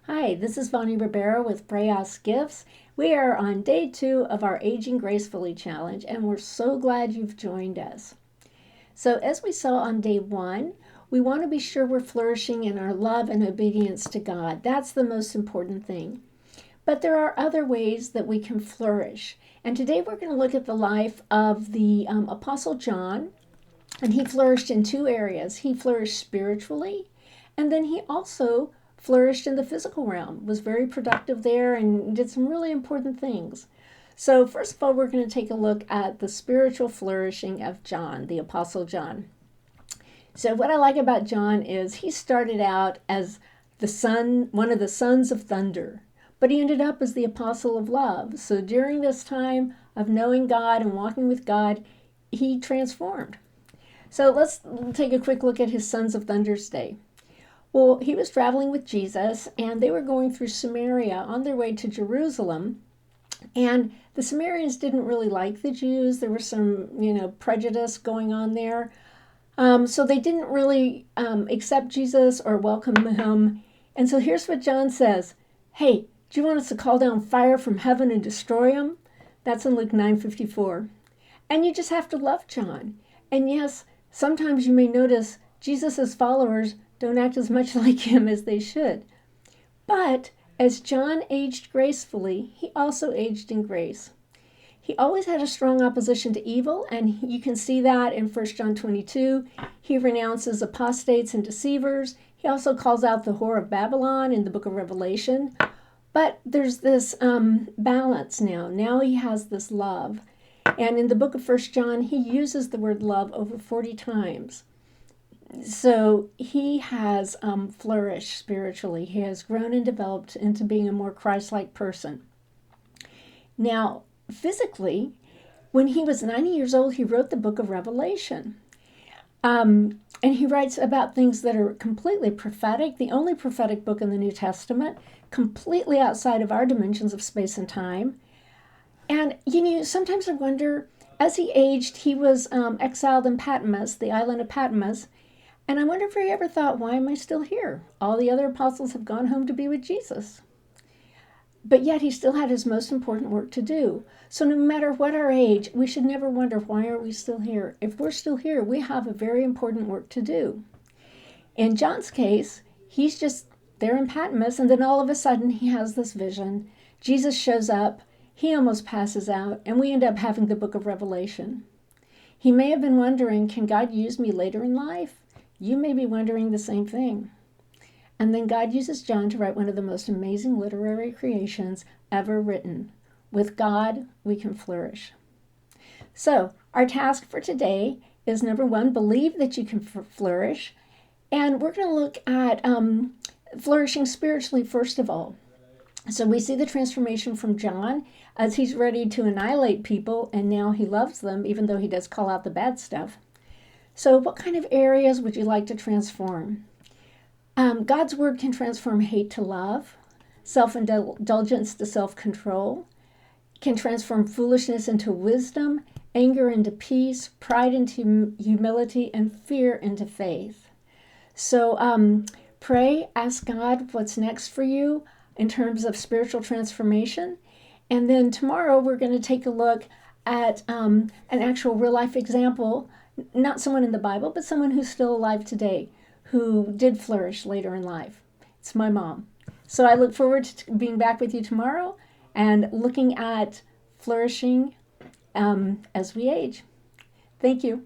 Hi, this is Vonnie Ribeiro with Breas Gifts. We are on day 2 of our Aging Gracefully challenge, and we're so glad you've joined us. So, as we saw on day 1, we want to be sure we're flourishing in our love and obedience to God. That's the most important thing. But there are other ways that we can flourish. And today we're going to look at the life of the Apostle John, and he flourished in 2 areas. He flourished spiritually, and then he also flourished in the physical realm, was very productive there, and did some really important things. So first of all, we're going to take a look at the spiritual flourishing of John, the Apostle John. So what I like about John is he started out as one of the sons of thunder, but he ended up as the apostle of love. So during this time of knowing God and walking with God, he transformed. So let's take a quick look at his Sons of Thunder's day. Well, he was traveling with Jesus, and they were going through Samaria on their way to Jerusalem. And the Samaritans didn't really like the Jews. There was some, prejudice going on there. So they didn't really accept Jesus or welcome him. And so here's what John says. Hey, do you want us to call down fire from heaven and destroy them? That's in Luke 9:54. And you just have to love John. And yes, sometimes you may notice Jesus' followers don't act as much like him as they should. But as John aged gracefully, he also aged in grace. He always had a strong opposition to evil, and you can see that in 1 John 22. He renounces apostates and deceivers. He also calls out the whore of Babylon in the book of Revelation. But there's this balance now. Now he has this love. And in the book of 1 John, he uses the word love over 40 times. So he has flourished spiritually. He has grown and developed into being a more Christ-like person. Now, physically, when he was 90 years old, he wrote the book of Revelation. And he writes about things that are completely prophetic, the only prophetic book in the New Testament, completely outside of our dimensions of space and time. And, sometimes I wonder, as he aged, he was exiled in Patmos, the island of Patmos. And I wonder if he ever thought, why am I still here? All the other apostles have gone home to be with Jesus. But yet he still had his most important work to do. So no matter what our age, we should never wonder, why are we still here? If we're still here, we have a very important work to do. In John's case, he's just there in Patmos, and then all of a sudden he has this vision. Jesus shows up, he almost passes out, and we end up having the book of Revelation. He may have been wondering, can God use me later in life? You may be wondering the same thing. And then God uses John to write one of the most amazing literary creations ever written. With God, we can flourish. So, our task for today is number 1, believe that you can flourish. And we're going to look at flourishing spiritually first of all. So we see the transformation from John as he's ready to annihilate people, and now he loves them, even though he does call out the bad stuff. So what kind of areas would you like to transform? God's word can transform hate to love, self-indulgence to self-control, can transform foolishness into wisdom, anger into peace, pride into humility, and fear into faith. So pray, ask God what's next for you in terms of spiritual transformation. And then tomorrow we're going to take a look at an actual real-life example, not someone in the Bible, but someone who's still alive today, who did flourish later in life. It's my mom. So I look forward to being back with you tomorrow and looking at flourishing as we age. Thank you.